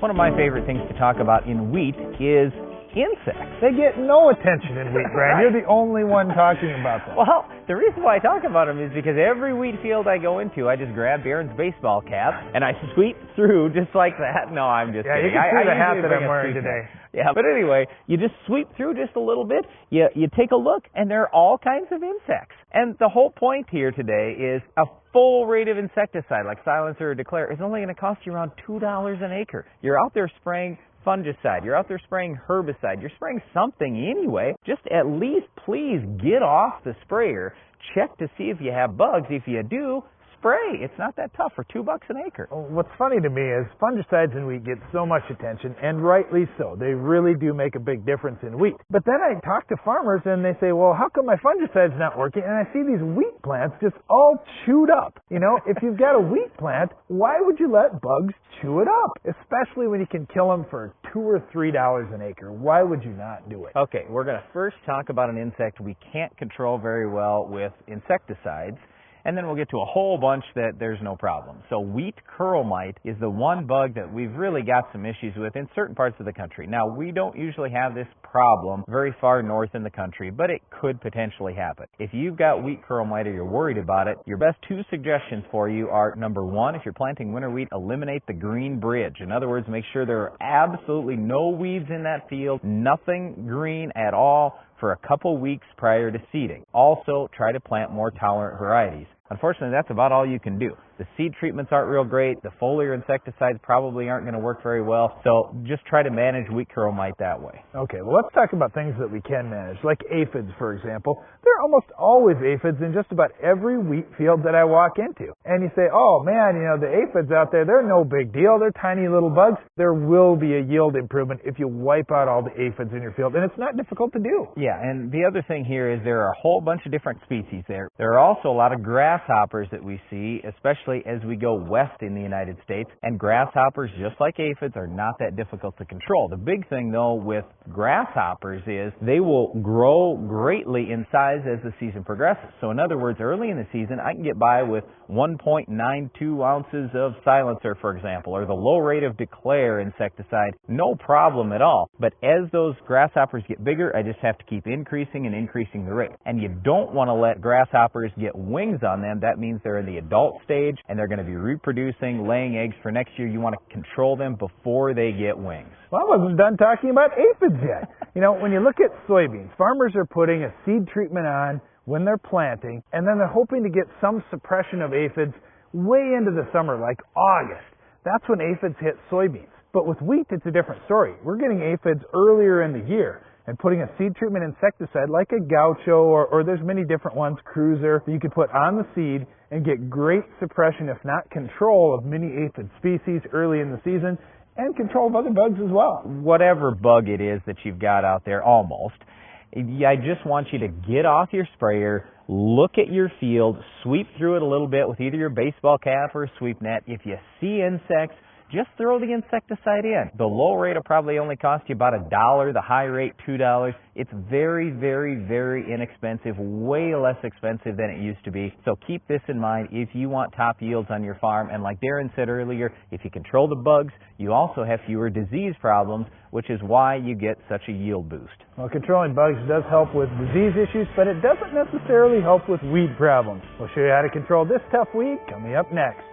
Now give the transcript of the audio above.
One of my favorite things to talk about in wheat is insects. They get no attention in wheat, Brad. You're the only one talking about them. Well, the reason why I talk about them is because every wheat field I go into, I just grab Darren's baseball cap and I sweep through just like that. No, I'm just kidding. You can see the hat that I'm wearing today. Yeah, but anyway, you just sweep through just a little bit, you take a look, and there are all kinds of insects. And the whole point here today is a full rate of insecticide, like Silencer or Declare, is only going to cost you around $2 an acre. You're out there spraying fungicide, you're out there spraying herbicide, you're spraying something anyway. Just at least please get off the sprayer, check to see if you have bugs. If you do, spray. It's not that tough for $2 an acre. What's funny to me is fungicides in wheat get so much attention, and rightly so. They really do make a big difference in wheat. But then I talk to farmers and they say, well, how come my fungicide's not working? And I see these wheat plants just all chewed up. You know, if you've got a wheat plant, why would you let bugs chew it up? Especially when you can kill them for $2 or $3 an acre. Why would you not do it? Okay, we're going to first talk about an insect we can't control very well with insecticides. And then we'll get to a whole bunch that there's no problem. So wheat curl mite is the one bug that we've really got some issues with in certain parts of the country. Now, we don't usually have this problem very far north in the country, but it could potentially happen. If you've got wheat curl mite or you're worried about it, your best two suggestions for you are, number one, if you're planting winter wheat, eliminate the green bridge. In other words, make sure there are absolutely no weeds in that field, nothing green at all, for a couple weeks prior to seeding. Also, try to plant more tolerant varieties. Unfortunately, that's about all you can do. The seed treatments aren't real great. The foliar insecticides probably aren't going to work very well. So just try to manage wheat curl mite that way. Okay, well, let's talk about things that we can manage, like aphids, for example. There are almost always aphids in just about every wheat field that I walk into. And you say, oh, man, you know, the aphids out there, they're no big deal. They're tiny little bugs. There will be a yield improvement if you wipe out all the aphids in your field. And it's not difficult to do. Yeah, and the other thing here is there are a whole bunch of different species there. There are also a lot of grasshoppers that we see, especially as we go west in the United States. And grasshoppers, just like aphids, are not that difficult to control. The big thing, though, with grasshoppers is they will grow greatly in size as the season progresses. So in other words, early in the season, I can get by with 1.92 ounces of Silencer, for example, or the low rate of Declare insecticide. No problem at all. But as those grasshoppers get bigger, I just have to keep increasing and increasing the rate. And you don't want to let grasshoppers get wings on them. That means they're in the adult stage and they're going to be reproducing, laying eggs for next year. You want to control them before they get wings. Well, I wasn't done talking about aphids yet. You know, when you look at soybeans, farmers are putting a seed treatment on when they're planting, and then they're hoping to get some suppression of aphids way into the summer, like August. That's when aphids hit soybeans. But with wheat, it's a different story. We're getting aphids earlier in the year and putting a seed treatment insecticide like a Gaucho, or there's many different ones, Cruiser, that you could put on the seed and get great suppression, if not control, of many aphid species early in the season, and control of other bugs as well. Whatever bug it is that you've got out there, almost, I just want you to get off your sprayer, look at your field, sweep through it a little bit with either your baseball cap or a sweep net. If you see insects, just throw the insecticide in. The low rate will probably only cost you about $1, the high rate $2. It's very, very, very inexpensive, way less expensive than it used to be. So keep this in mind if you want top yields on your farm. And like Darren said earlier, if you control the bugs, you also have fewer disease problems, which is why you get such a yield boost. Well, controlling bugs does help with disease issues, but it doesn't necessarily help with weed problems. We'll show you how to control this tough weed coming up next.